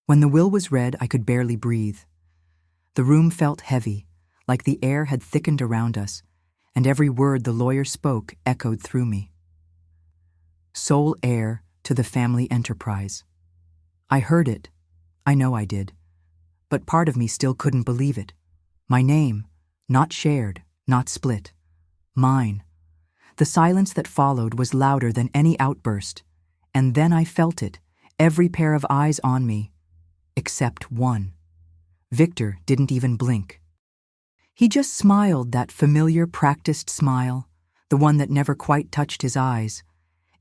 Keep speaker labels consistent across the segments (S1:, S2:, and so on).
S1: When the will was read, I could barely breathe. The room felt heavy, like the air had thickened around us, and every word the lawyer spoke echoed through me. Sole heir to the family enterprise. I heard it. I know I did. But part of me still couldn't believe it. My name, not shared, not split. Mine. The silence that followed was louder than any outburst, and then I felt it, every pair of eyes on me, except one. Victor didn't even blink. He just smiled, that familiar, practiced smile, the one that never quite touched his eyes,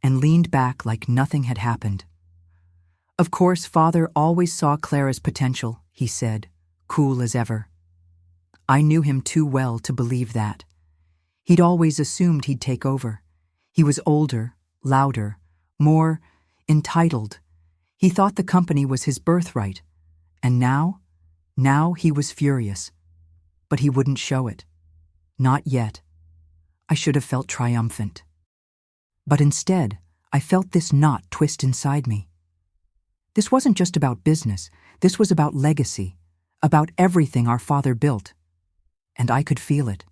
S1: and leaned back like nothing had happened. Of course, Father always saw Clara's potential, he said, cool as ever. I knew him too well to believe that. He'd always assumed he'd take over. He was older, louder, more entitled. He thought the company was his birthright. And now he was furious. But he wouldn't show it. Not yet. I should have felt triumphant. But instead, I felt this knot twist inside me. This wasn't just about business. This was about legacy, about everything our father built. And I could feel it.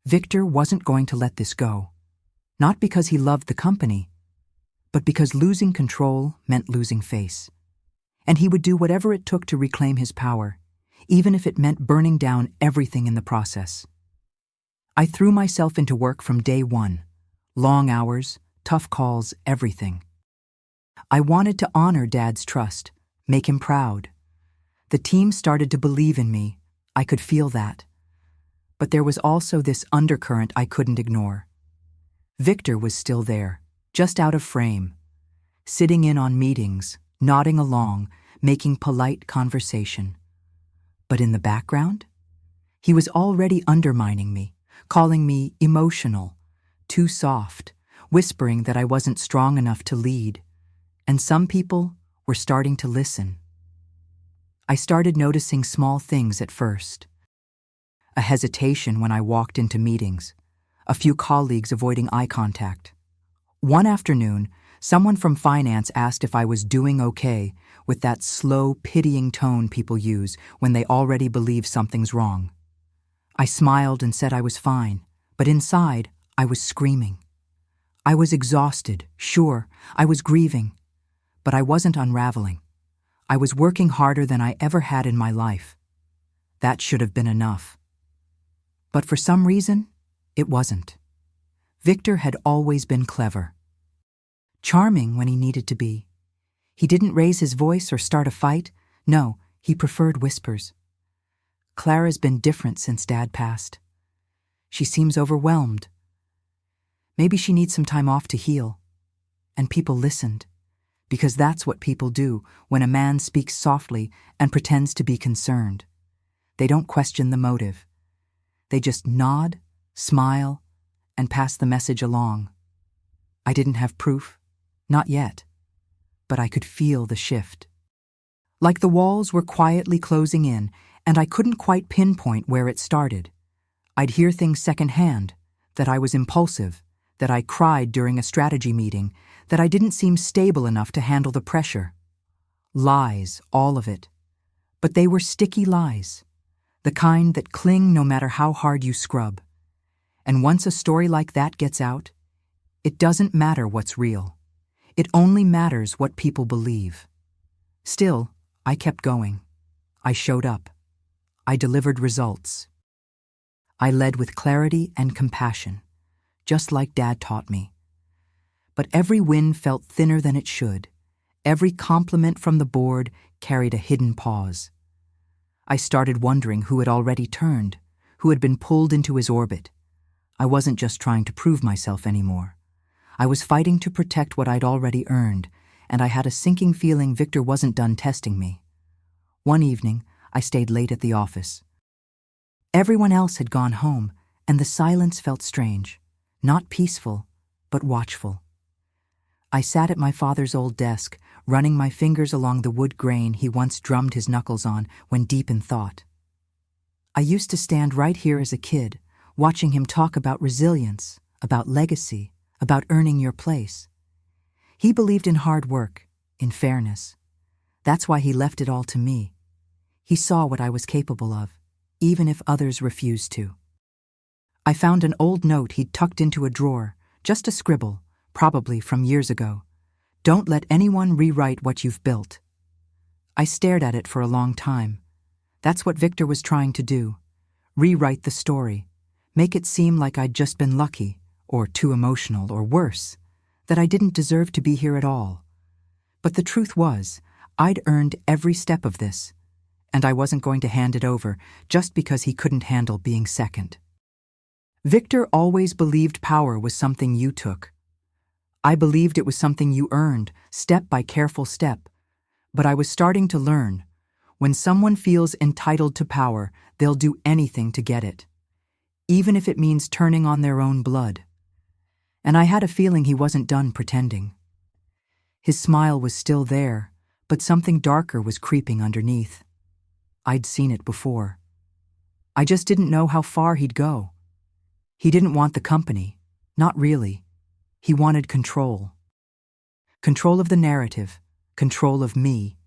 S1: Victor wasn't going to let this go. Not because he loved the company, but because losing control meant losing face. And he would do whatever it took to reclaim his power, even if it meant burning down everything in the process. I threw myself into work from day one. Long hours, tough calls, everything. I wanted to honor Dad's trust, make him proud. The team started to believe in me. I could feel that. But there was also this undercurrent I couldn't ignore. Victor was still there, just out of frame, sitting in on meetings, nodding along, making polite conversation. But in the background, he was already undermining me, calling me emotional, too soft, whispering that I wasn't strong enough to lead. And some people were starting to listen. I started noticing small things at first. A hesitation when I walked into meetings, a few colleagues avoiding eye contact. One afternoon, someone from finance asked if I was doing okay, with that slow, pitying tone people use when they already believe something's wrong. I smiled and said I was fine, but inside, I was screaming. I was exhausted, sure, I was grieving, but I wasn't unraveling. I was working harder than I ever had in my life. That should have been enough. But for some reason, it wasn't. Victor had always been clever. Charming when he needed to be. He didn't raise his voice or start a fight. No, he preferred whispers. Clara's been different since Dad passed. She seems overwhelmed. Maybe she needs some time off to heal. And people listened. Because that's what people do when a man speaks softly and pretends to be concerned. They don't question the motive. They just nod, smile, and pass the message along. I didn't have proof, not yet, but I could feel the shift. Like the walls were quietly closing in, and I couldn't quite pinpoint where it started. I'd hear things secondhand, that I was impulsive, that I cried during a strategy meeting, that I didn't seem stable enough to handle the pressure. Lies, all of it. But they were sticky lies, the kind that cling no matter how hard you scrub. And once a story like that gets out, it doesn't matter what's real. It only matters what people believe. Still, I kept going. I showed up. I delivered results. I led with clarity and compassion, just like Dad taught me. But every win felt thinner than it should. Every compliment from the board carried a hidden pause. I started wondering who had already turned, who had been pulled into his orbit. I wasn't just trying to prove myself anymore. I was fighting to protect what I'd already earned, and I had a sinking feeling Victor wasn't done testing me. One evening, I stayed late at the office. Everyone else had gone home, and the silence felt strange, not peaceful, but watchful. I sat at my father's old desk, running my fingers along the wood grain he once drummed his knuckles on when deep in thought. I used to stand right here as a kid, watching him talk about resilience, about legacy, about earning your place. He believed in hard work, in fairness. That's why he left it all to me. He saw what I was capable of, even if others refused to. I found an old note he'd tucked into a drawer, just a scribble, probably from years ago. Don't let anyone rewrite what you've built. I stared at it for a long time. That's what Victor was trying to do. Rewrite the story. Make it seem like I'd just been lucky, or too emotional, or worse, that I didn't deserve to be here at all. But the truth was, I'd earned every step of this, and I wasn't going to hand it over just because he couldn't handle being second. Victor always believed power was something you took. I believed it was something you earned, step by careful step. But I was starting to learn, when someone feels entitled to power, they'll do anything to get it, even if it means turning on their own blood. And I had a feeling he wasn't done pretending. His smile was still there, but something darker was creeping underneath. I'd seen it before. I just didn't know how far he'd go. He didn't want the company, not really. He wanted control. Control of the narrative, control of me.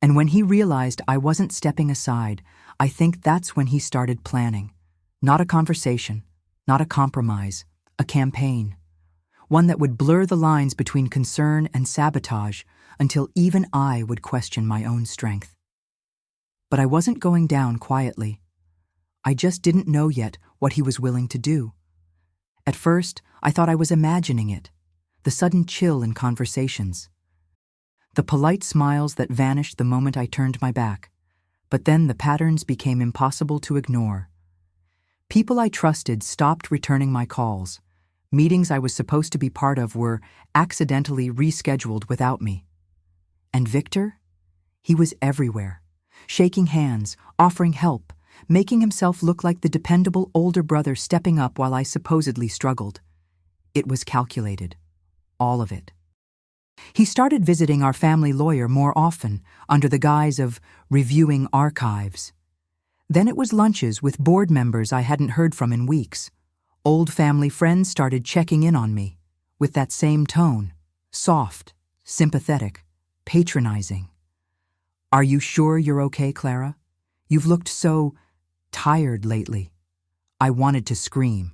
S1: And when he realized I wasn't stepping aside, I think that's when he started planning. Not a conversation, not a compromise, a campaign. One that would blur the lines between concern and sabotage until even I would question my own strength. But I wasn't going down quietly. I just didn't know yet what he was willing to do. At first, I thought I was imagining it, the sudden chill in conversations, the polite smiles that vanished the moment I turned my back, but then the patterns became impossible to ignore. People I trusted stopped returning my calls. Meetings I was supposed to be part of were accidentally rescheduled without me. And Victor? He was everywhere, shaking hands, offering help, making himself look like the dependable older brother stepping up while I supposedly struggled. It was calculated. All of it. He started visiting our family lawyer more often, under the guise of reviewing archives. Then it was lunches with board members I hadn't heard from in weeks. Old family friends started checking in on me, with that same tone, soft, sympathetic, patronizing. "Are you sure you're okay, Clara? You've looked so tired lately." I wanted to scream.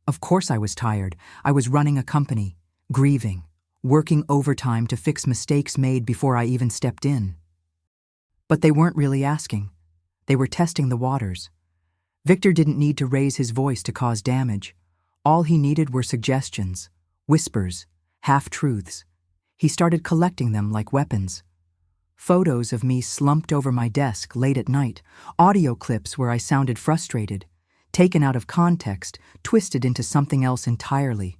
S1: Of course I was tired. I was running a company, grieving, working overtime to fix mistakes made before I even stepped in. But they weren't really asking. They were testing the waters. Victor didn't need to raise his voice to cause damage. All he needed were suggestions, whispers, half-truths. He started collecting them like weapons. Photos of me slumped over my desk late at night, audio clips where I sounded frustrated, taken out of context, twisted into something else entirely.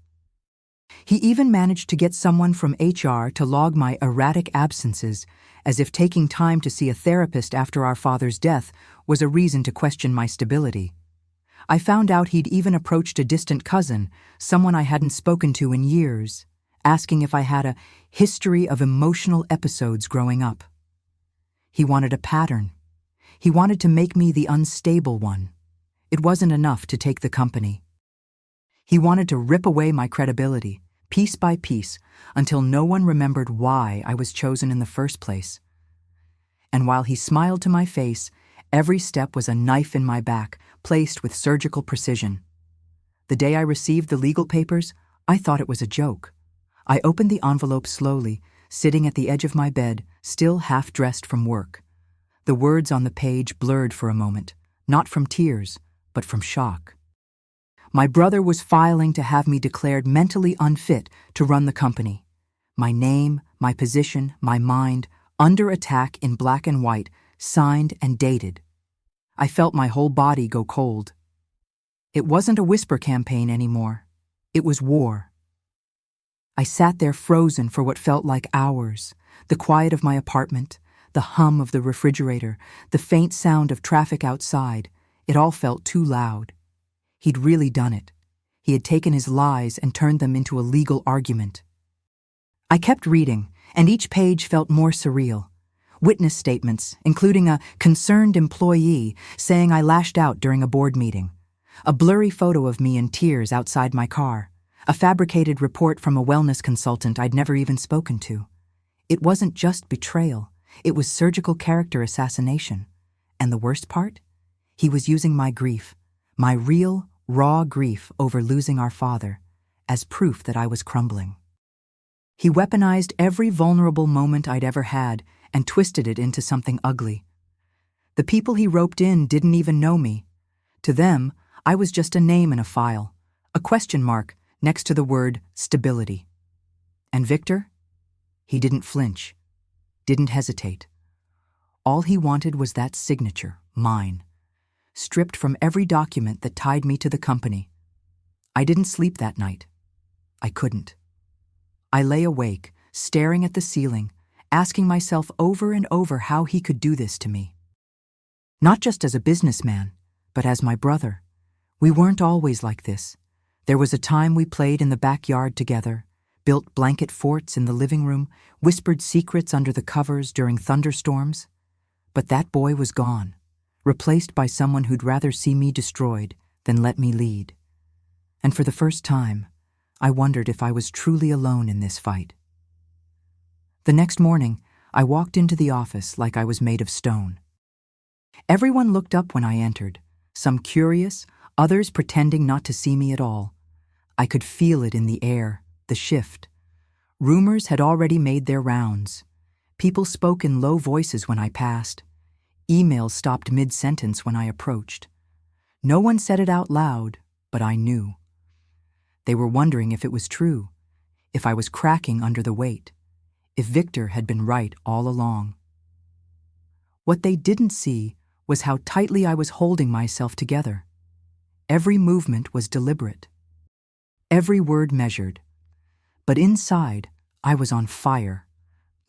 S1: He even managed to get someone from HR to log my erratic absences, as if taking time to see a therapist after our father's death was a reason to question my stability. I found out he'd even approached a distant cousin, someone I hadn't spoken to in years, asking if I had a history of emotional episodes growing up. He wanted a pattern. He wanted to make me the unstable one. It wasn't enough to take the company. He wanted to rip away my credibility, piece by piece, until no one remembered why I was chosen in the first place. And while he smiled to my face, every step was a knife in my back, placed with surgical precision. The day I received the legal papers, I thought it was a joke. I opened the envelope slowly, sitting at the edge of my bed, still half-dressed from work. The words on the page blurred for a moment, not from tears, but from shock. My brother was filing to have me declared mentally unfit to run the company. My name, my position, my mind, under attack in black and white, signed and dated. I felt my whole body go cold. It wasn't a whisper campaign anymore. It was war. I sat there frozen for what felt like hours, the quiet of my apartment, the hum of the refrigerator, the faint sound of traffic outside. It all felt too loud. He'd really done it. He had taken his lies and turned them into a legal argument. I kept reading, and each page felt more surreal. Witness statements, including a concerned employee saying I lashed out during a board meeting, a blurry photo of me in tears outside my car, a fabricated report from a wellness consultant I'd never even spoken to. It wasn't just betrayal. It was surgical character assassination. And the worst part? He was using my grief, my real, raw grief over losing our father, as proof that I was crumbling. He weaponized every vulnerable moment I'd ever had and twisted it into something ugly. The people he roped in didn't even know me. To them, I was just a name in a file, a question mark next to the word stability. And Victor? He didn't flinch, didn't hesitate. All he wanted was that signature, mine, stripped from every document that tied me to the company. I didn't sleep that night. I couldn't. I lay awake, staring at the ceiling, asking myself over and over how he could do this to me. Not just as a businessman, but as my brother. We weren't always like this. There was a time we played in the backyard together, built blanket forts in the living room, whispered secrets under the covers during thunderstorms. But that boy was gone, replaced by someone who'd rather see me destroyed than let me lead. And for the first time, I wondered if I was truly alone in this fight. The next morning, I walked into the office like I was made of stone. Everyone looked up when I entered, some curious, others pretending not to see me at all. I could feel it in the air, the shift. Rumors had already made their rounds. People spoke in low voices when I passed. Emails stopped mid-sentence when I approached. No one said it out loud, but I knew. They were wondering if it was true, if I was cracking under the weight, if Victor had been right all along. What they didn't see was how tightly I was holding myself together. Every movement was deliberate, every word measured. But inside, I was on fire.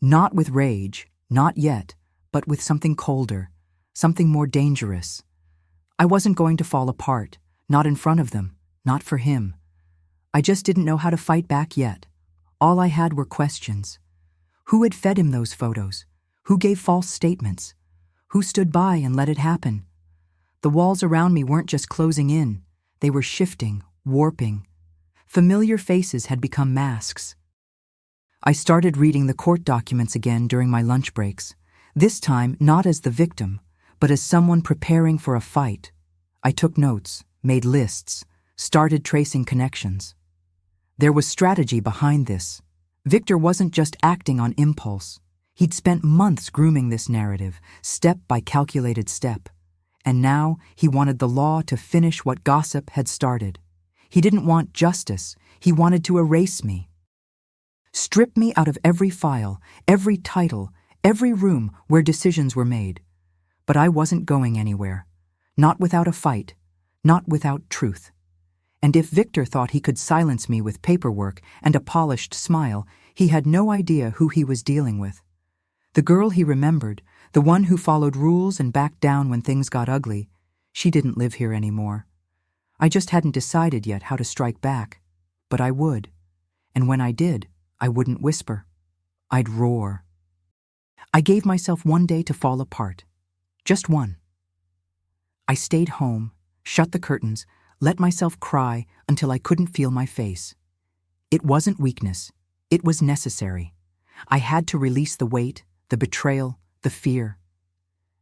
S1: Not with rage, not yet, but with something colder, something more dangerous. I wasn't going to fall apart, not in front of them, not for him. I just didn't know how to fight back yet. All I had were questions. Who had fed him those photos? Who gave false statements? Who stood by and let it happen? The walls around me weren't just closing in. They were shifting, warping. Familiar faces had become masks. I started reading the court documents again during my lunch breaks, this time not as the victim, but as someone preparing for a fight. I took notes, made lists, started tracing connections. There was strategy behind this. Victor wasn't just acting on impulse. He'd spent months grooming this narrative, step by calculated step. And now he wanted the law to finish what gossip had started. He didn't want justice. He wanted to erase me. Strip me out of every file, every title, every room where decisions were made. But I wasn't going anywhere. Not without a fight. Not without truth. And if Victor thought he could silence me with paperwork and a polished smile, he had no idea who he was dealing with. The girl he remembered, the one who followed rules and backed down when things got ugly, she didn't live here anymore. I just hadn't decided yet how to strike back, but I would. And when I did, I wouldn't whisper. I'd roar. I gave myself one day to fall apart. Just one. I stayed home, shut the curtains, let myself cry until I couldn't feel my face. It wasn't weakness. It was necessary. I had to release the weight, the betrayal, the fear.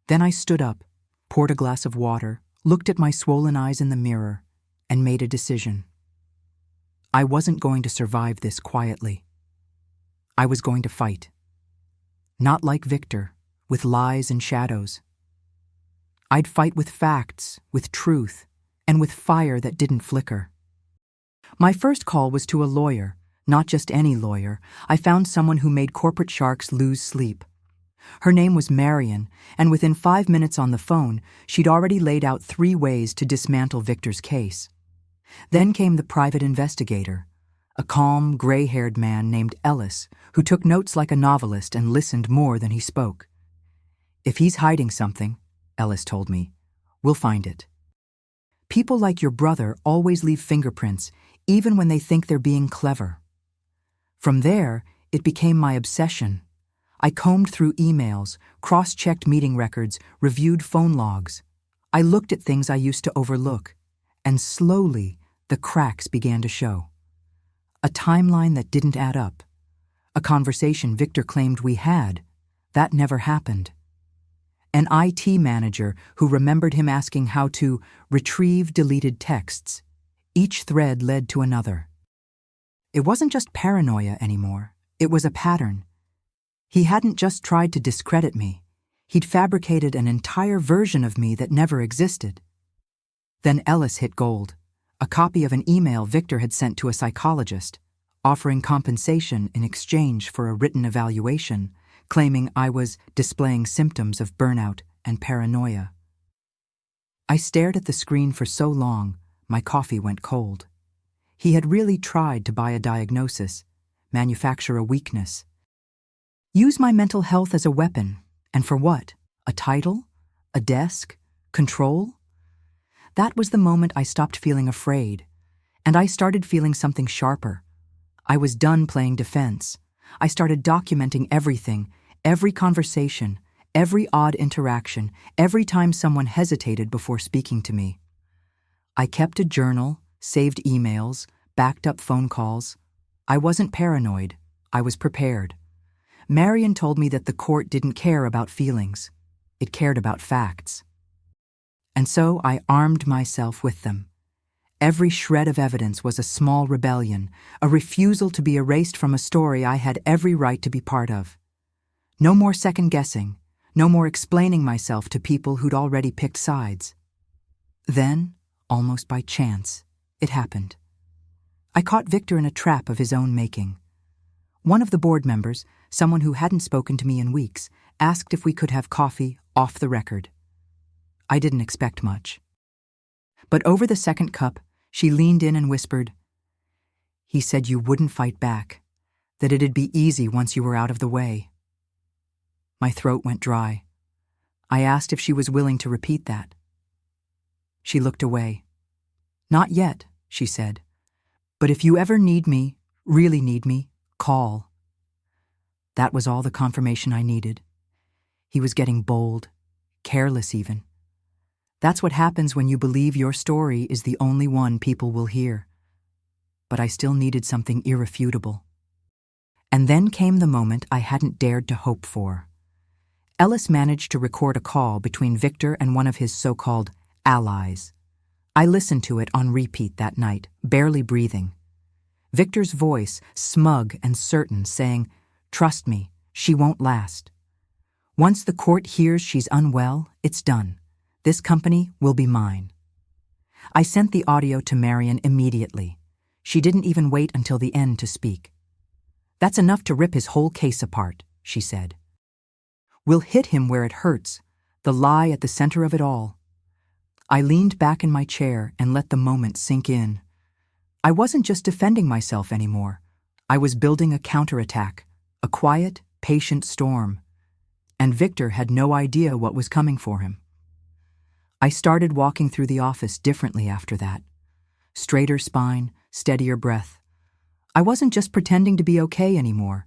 S1: Then I stood up, poured a glass of water, looked at my swollen eyes in the mirror, and made a decision. I wasn't going to survive this quietly. I was going to fight. Not like Victor, with lies and shadows. I'd fight with facts, with truth, and with fire that didn't flicker. My first call was to a lawyer, not just any lawyer. I found someone who made corporate sharks lose sleep. Her name was Marion, and within 5 minutes on the phone, she'd already laid out 3 ways to dismantle Victor's case. Then came the private investigator, a calm, gray-haired man named Ellis, who took notes like a novelist and listened more than he spoke. If he's hiding something, Ellis told me, we'll find it. People like your brother always leave fingerprints, even when they think they're being clever. From there, it became my obsession. I combed through emails, cross-checked meeting records, reviewed phone logs. I looked at things I used to overlook, and slowly, the cracks began to show. A timeline that didn't add up. A conversation Victor claimed we had That never happened. An IT manager who remembered him asking how to retrieve deleted texts. Each thread led to another. It wasn't just paranoia anymore. It was a pattern. He hadn't just tried to discredit me. He'd fabricated an entire version of me that never existed. Then Ellis hit gold, a copy of an email Victor had sent to a psychologist, offering compensation in exchange for a written evaluation, claiming I was displaying symptoms of burnout and paranoia. I stared at the screen for so long, my coffee went cold. He had really tried to buy a diagnosis, manufacture a weakness. Use my mental health as a weapon, and for what? A title? A desk? Control? That was the moment I stopped feeling afraid, and I started feeling something sharper. I was done playing defense. I started documenting everything, every conversation, every odd interaction, every time someone hesitated before speaking to me. I kept a journal, saved emails, backed up phone calls. I wasn't paranoid. I was prepared. Marion told me that the court didn't care about feelings. It cared about facts. And so I armed myself with them. Every shred of evidence was a small rebellion, a refusal to be erased from a story I had every right to be part of. No more second-guessing, no more explaining myself to people who'd already picked sides. Then, almost by chance, it happened. I caught Victor in a trap of his own making. One of the board members, someone who hadn't spoken to me in weeks, asked if we could have coffee off the record. I didn't expect much. But over the second cup, she leaned in and whispered, "He said you wouldn't fight back, that it'd be easy once you were out of the way." My throat went dry. I asked if she was willing to repeat that. She looked away. "Not yet," she said. "But if you ever need me, really need me, call." That was all the confirmation I needed. He was getting bold, careless even. That's what happens when you believe your story is the only one people will hear. But I still needed something irrefutable. And then came the moment I hadn't dared to hope for. Ellis managed to record a call between Victor and one of his so-called allies. I listened to it on repeat that night, barely breathing. Victor's voice, smug and certain, saying, "Trust me, she won't last. Once the court hears she's unwell, it's done. This company will be mine." I sent the audio to Marion immediately. She didn't even wait until the end to speak. "That's enough to rip his whole case apart," she said. "We'll hit him where it hurts, the lie at the center of it all." I leaned back in my chair and let the moment sink in. I wasn't just defending myself anymore. I was building a counterattack, a quiet, patient storm. And Victor had no idea what was coming for him. I started walking through the office differently after that. Straighter spine, steadier breath. I wasn't just pretending to be okay anymore.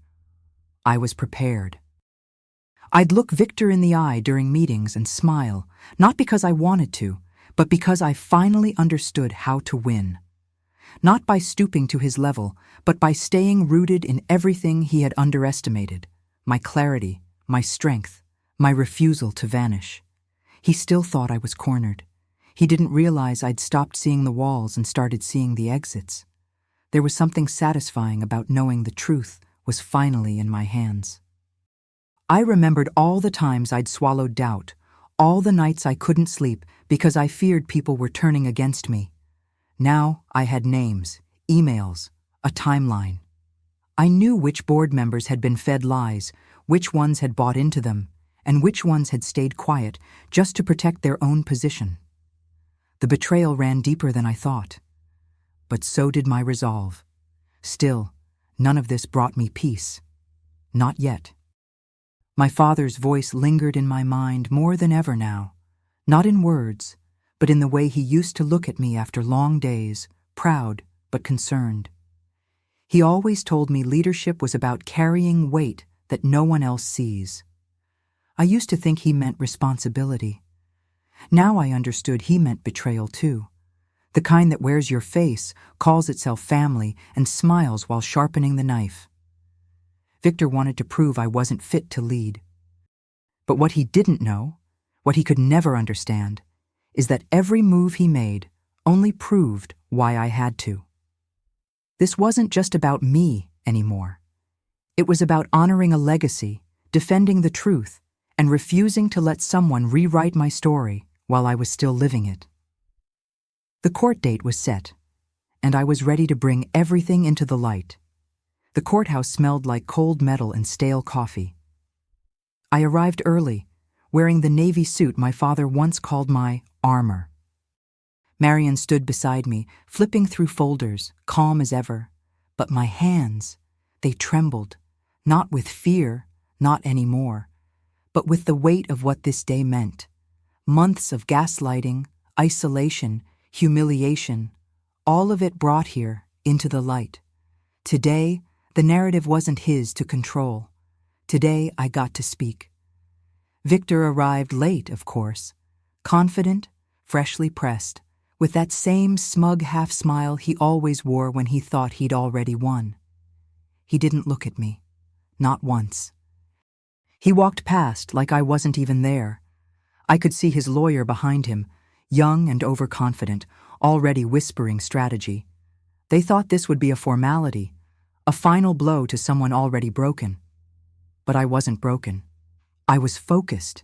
S1: I was prepared. I'd look Victor in the eye during meetings and smile, not because I wanted to, but because I finally understood how to win. Not by stooping to his level, but by staying rooted in everything he had underestimated, my clarity, my strength, my refusal to vanish. He still thought I was cornered. He didn't realize I'd stopped seeing the walls and started seeing the exits. There was something satisfying about knowing the truth was finally in my hands. I remembered all the times I'd swallowed doubt, all the nights I couldn't sleep because I feared people were turning against me. Now I had names, emails, a timeline. I knew which board members had been fed lies, which ones had bought into them, and which ones had stayed quiet just to protect their own position. The betrayal ran deeper than I thought. But so did my resolve. Still, none of this brought me peace. Not yet. My father's voice lingered in my mind more than ever now, not in words, but in the way he used to look at me after long days, proud but concerned. He always told me leadership was about carrying weight that no one else sees. I used to think he meant responsibility. Now I understood he meant betrayal too, the kind that wears your face, calls itself family, and smiles while sharpening the knife. Victor wanted to prove I wasn't fit to lead. But what he didn't know, what he could never understand, is that every move he made only proved why I had to. This wasn't just about me anymore. It was about honoring a legacy, defending the truth, and refusing to let someone rewrite my story while I was still living it. The court date was set, and I was ready to bring everything into the light. The courthouse smelled like cold metal and stale coffee. I arrived early, wearing the navy suit my father once called my armor. Marion stood beside me, flipping through folders, calm as ever. But my hands, they trembled, not with fear, not anymore, but with the weight of what this day meant. Months of gaslighting, isolation, humiliation, all of it brought here into the light. Today, the narrative wasn't his to control. Today, I got to speak. Victor arrived late, of course, confident, freshly pressed, with that same smug half-smile he always wore when he thought he'd already won. He didn't look at me, not once. He walked past like I wasn't even there. I could see his lawyer behind him, young and overconfident, already whispering strategy. They thought this would be a formality, a final blow to someone already broken. But I wasn't broken. I was focused,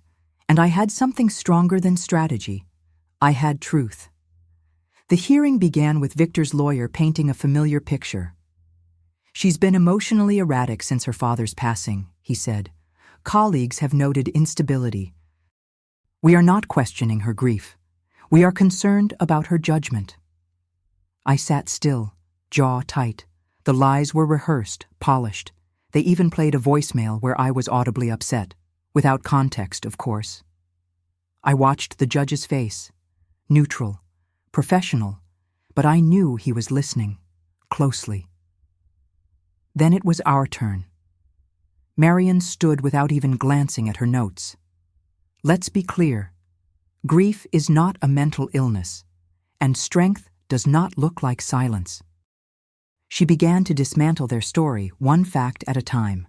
S1: and I had something stronger than strategy. I had truth. The hearing began with Victor's lawyer painting a familiar picture. "She's been emotionally erratic since her father's passing," he said. "Colleagues have noted instability. We are not questioning her grief. We are concerned about her judgment." I sat still, jaw tight. The lies were rehearsed, polished. They even played a voicemail where I was audibly upset, without context, of course. I watched the judge's face, neutral, professional, but I knew he was listening, closely. Then it was our turn. Marion stood without even glancing at her notes. Let's be clear. Grief is not a mental illness, and strength does not look like silence. She began to dismantle their story, one fact at a time.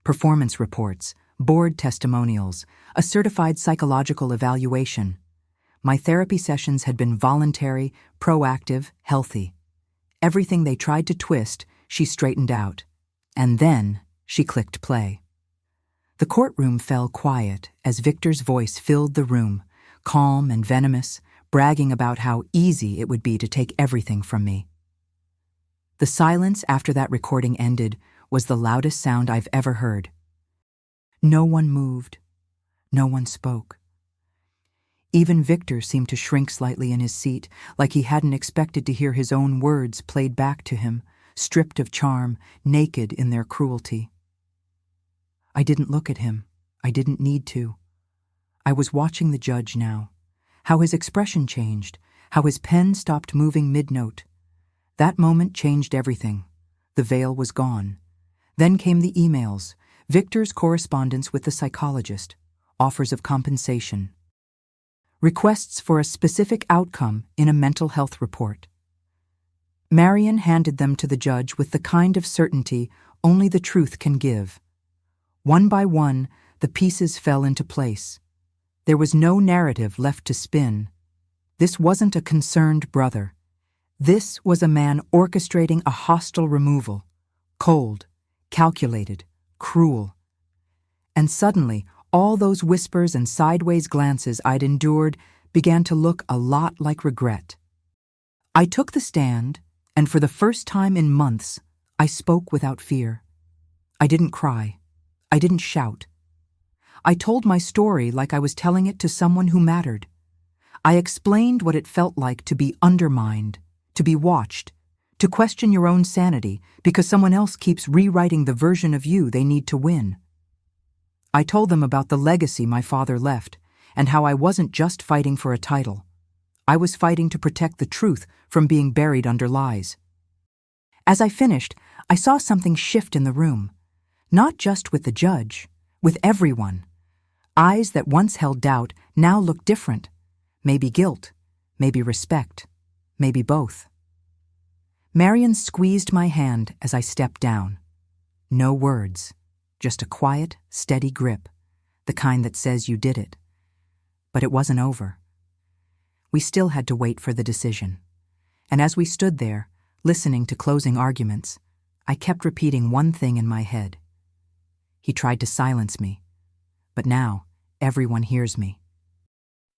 S1: Performance reports, board testimonials, a certified psychological evaluation. My therapy sessions had been voluntary, proactive, healthy. Everything they tried to twist, she straightened out. And then she clicked play. The courtroom fell quiet as Victor's voice filled the room, calm and venomous, bragging about how easy it would be to take everything from me. The silence after that recording ended was the loudest sound I've ever heard. No one moved. No one spoke. Even Victor seemed to shrink slightly in his seat, like he hadn't expected to hear his own words played back to him, stripped of charm, naked in their cruelty. I didn't look at him. I didn't need to. I was watching the judge now, how his expression changed, how his pen stopped moving mid-note. That moment changed everything. The veil was gone. Then came the emails, Victor's correspondence with the psychologist, offers of compensation, requests for a specific outcome in a mental health report. Marion handed them to the judge with the kind of certainty only the truth can give. One by one, the pieces fell into place. There was no narrative left to spin. This wasn't a concerned brother. This was a man orchestrating a hostile removal, cold, calculated, cruel. And suddenly, all those whispers and sideways glances I'd endured began to look a lot like regret. I took the stand, and for the first time in months, I spoke without fear. I didn't cry. I didn't shout. I told my story like I was telling it to someone who mattered. I explained what it felt like to be undermined, to be watched, to question your own sanity because someone else keeps rewriting the version of you they need to win. I told them about the legacy my father left and how I wasn't just fighting for a title. I was fighting to protect the truth from being buried under lies. As I finished, I saw something shift in the room, not just with the judge, with everyone. Eyes that once held doubt now looked different. Maybe guilt, maybe respect, maybe both. Marion squeezed my hand as I stepped down. No words, just a quiet, steady grip. the kind that says you did it. But it wasn't over. We still had to wait for the decision. And as we stood there, listening to closing arguments, I kept repeating one thing in my head. He tried to silence me, but now everyone hears me.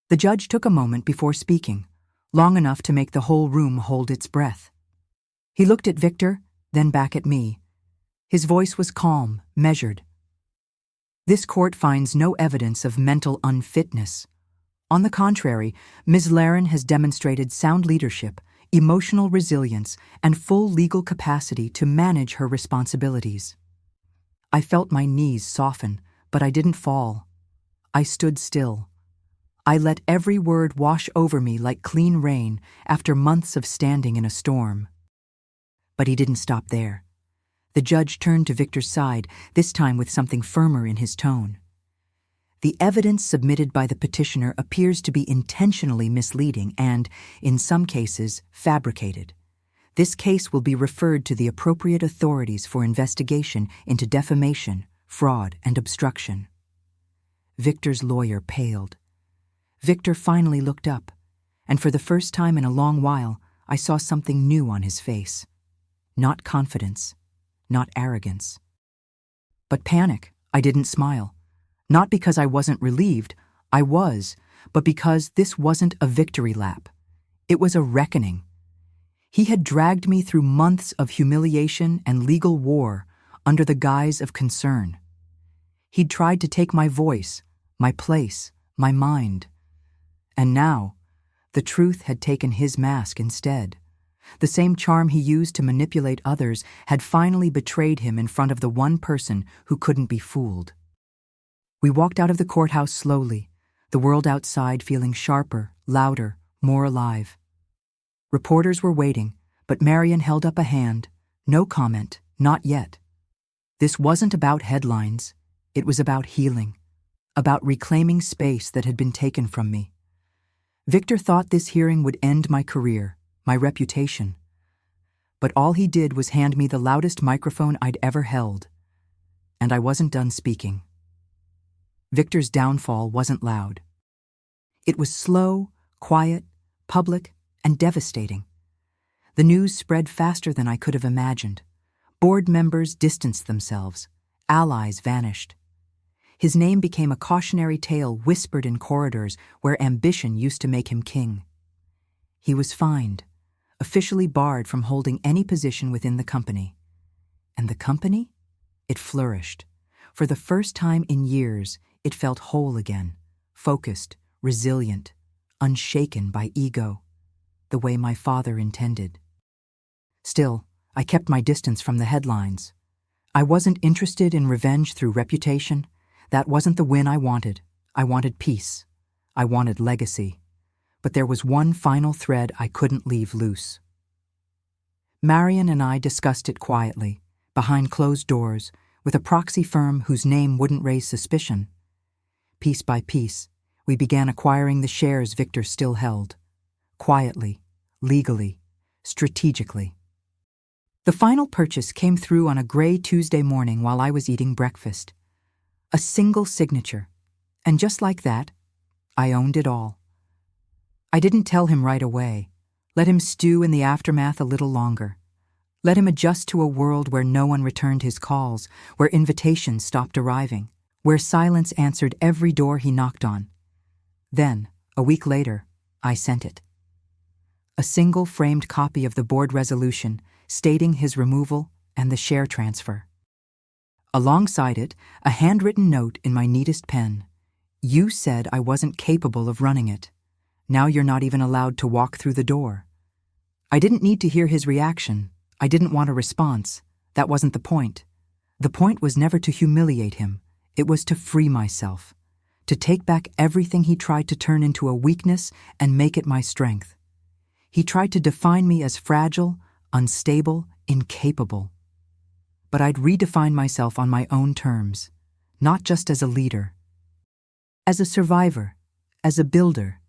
S1: The judge took a moment before speaking, long enough to make the whole room hold its breath. He looked at Victor, then back at me. His voice was calm, measured. This court finds no evidence of mental unfitness. On the contrary, Ms. Laren has demonstrated sound leadership, emotional resilience, and full legal capacity to manage her responsibilities. I felt my knees soften, but I didn't fall. I stood still. I let every word wash over me like clean rain after months of standing in a storm. But he didn't stop there. The judge turned to Victor's side, this time with something firmer in his tone. The evidence submitted by the petitioner appears to be intentionally misleading and, in some cases, fabricated. This case will be referred to the appropriate authorities for investigation into defamation, fraud, and obstruction. Victor's lawyer paled. Victor finally looked up, and for the first time in a long while, I saw something new on his face. Not confidence, not arrogance, but panic. I didn't smile. Not because I wasn't relieved, I was, but because this wasn't a victory lap. It was a reckoning. He had dragged me through months of humiliation and legal war under the guise of concern. He'd tried to take my voice, my place, my mind. And now, the truth had taken his mask instead. The same charm he used to manipulate others had finally betrayed him in front of the one person who couldn't be fooled. We walked out of the courthouse slowly, the world outside feeling sharper, louder, more alive. Reporters were waiting, but Marion held up a hand. No comment, not yet. This wasn't about headlines. It was about healing, about reclaiming space that had been taken from me. Victor thought this hearing would end my career, my reputation. But all he did was hand me the loudest microphone I'd ever held. And I wasn't done speaking. Victor's downfall wasn't loud. It was slow, quiet, public, and devastating. The news spread faster than I could have imagined. Board members distanced themselves. Allies vanished. His name became a cautionary tale whispered in corridors where ambition used to make him king. He was fined, officially barred from holding any position within the company. And the company? It flourished. For the first time in years, it felt whole again, focused, resilient, unshaken by ego, the way my father intended. Still, I kept my distance from the headlines. I wasn't interested in revenge through reputation. That wasn't the win I wanted. I wanted peace. I wanted legacy. But there was one final thread I couldn't leave loose. Marion and I discussed it quietly, behind closed doors, with a proxy firm whose name wouldn't raise suspicion. Piece by piece, we began acquiring the shares Victor still held. Quietly, legally, strategically. The final purchase came through on a gray Tuesday morning while I was eating breakfast. A single signature. And just like that, I owned it all. I didn't tell him right away. Let him stew in the aftermath a little longer. Let him adjust to a world where no one returned his calls, where invitations stopped arriving, where silence answered every door he knocked on. Then, a week later, I sent it. A single framed copy of the board resolution stating his removal and the share transfer. Alongside it, a handwritten note in my neatest pen. You said I wasn't capable of running it. Now you're not even allowed to walk through the door. I didn't need to hear his reaction. I didn't want a response. That wasn't the point. The point was never to humiliate him. It was to free myself, to take back everything he tried to turn into a weakness and make it my strength. He tried to define me as fragile, unstable, incapable. But I'd redefine myself on my own terms, not just as a leader. As a survivor, as a builder,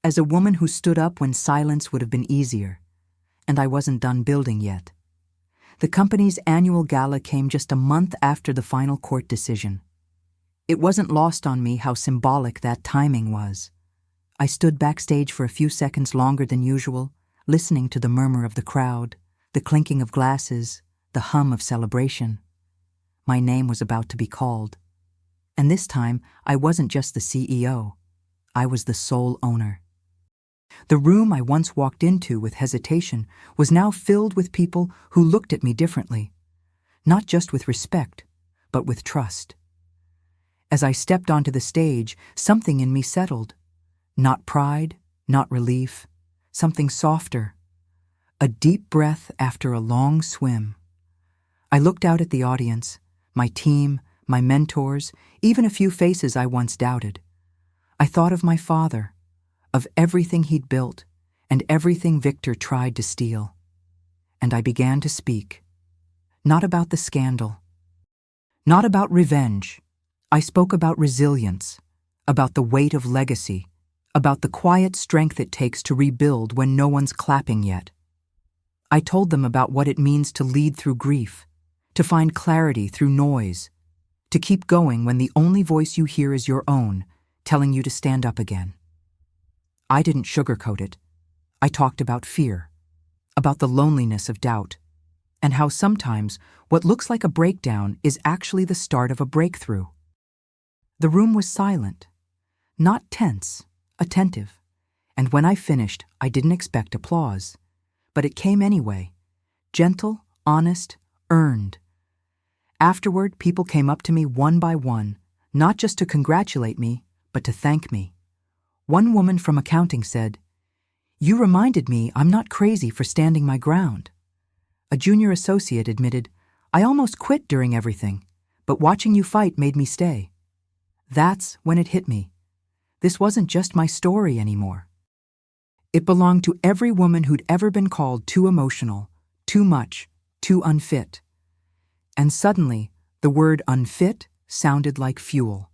S1: as a woman who stood up when silence would have been easier. And I wasn't done building yet. The company's annual gala came just a month after the final court decision. It wasn't lost on me how symbolic that timing was. I stood backstage for a few seconds longer than usual, listening to the murmur of the crowd, the clinking of glasses, the hum of celebration. My name was about to be called. And this time, I wasn't just the CEO. I was the sole owner. The room I once walked into with hesitation was now filled with people who looked at me differently, not just with respect, but with trust. As I stepped onto the stage, something in me settled. Not pride, not relief, something softer. A deep breath after a long swim. I looked out at the audience, my team, my mentors, even a few faces I once doubted. I thought of my father, of everything he'd built, and everything Victor tried to steal. And I began to speak. Not about the scandal. Not about revenge. I spoke about resilience, about the weight of legacy, about the quiet strength it takes to rebuild when no one's clapping yet. I told them about what it means to lead through grief, to find clarity through noise, to keep going when the only voice you hear is your own, telling you to stand up again. I didn't sugarcoat it. I talked about fear, about the loneliness of doubt, and how sometimes what looks like a breakdown is actually the start of a breakthrough. The room was silent, not tense, attentive, and when I finished, I didn't expect applause, but it came anyway, gentle, honest, earned. Afterward, people came up to me one by one, not just to congratulate me, but to thank me. One woman from accounting said, "You reminded me I'm not crazy for standing my ground." A junior associate admitted, "I almost quit during everything, but watching you fight made me stay." That's when it hit me. This wasn't just my story anymore. It belonged to every woman who'd ever been called too emotional, too much, too unfit. And suddenly, the word unfit sounded like fuel.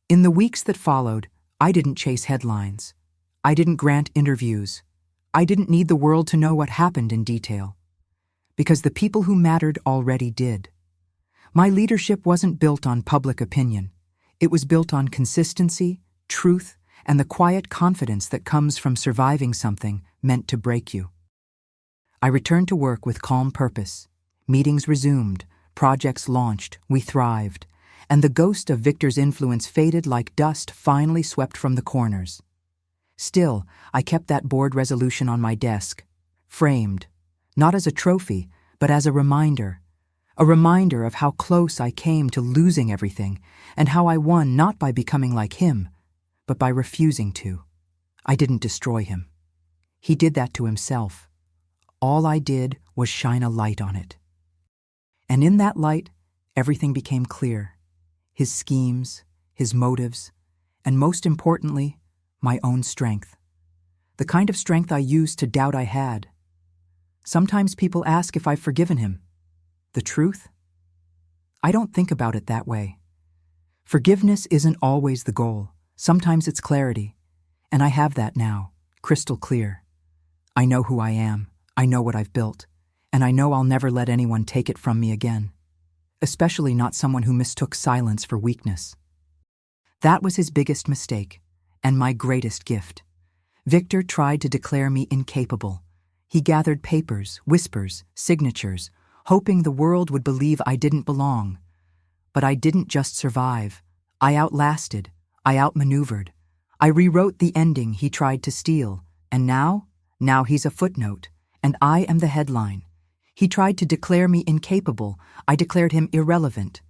S1: In the weeks that followed, I didn't chase headlines. I didn't grant interviews. I didn't need the world to know what happened in detail. Because the people who mattered already did. My leadership wasn't built on public opinion. It was built on consistency, truth, and the quiet confidence that comes from surviving something meant to break you. I returned to work with calm purpose. Meetings resumed, projects launched, we thrived, and the ghost of Victor's influence faded like dust finally swept from the corners. Still, I kept that board resolution on my desk, framed, not as a trophy, but as a reminder of how close I came to losing everything and how I won not by becoming like him, but by refusing to. I didn't destroy him. He did that to himself. All I did was shine a light on it. And in that light, everything became clear. His schemes, his motives, and most importantly, my own strength. The kind of strength I used to doubt I had. Sometimes people ask if I've forgiven him. The truth? I don't think about it that way. Forgiveness isn't always the goal. Sometimes it's clarity. And I have that now, crystal clear. I know who I am. I know what I've built. And I know I'll never let anyone take it from me again. Especially not someone who mistook silence for weakness. That was his biggest mistake, and my greatest gift. Victor tried to declare me incapable. He gathered papers, whispers, signatures, hoping the world would believe I didn't belong. But I didn't just survive. I outlasted. I outmaneuvered. I rewrote the ending he tried to steal. And now he's a footnote, and I am the headline. He tried to declare me incapable. I declared him irrelevant.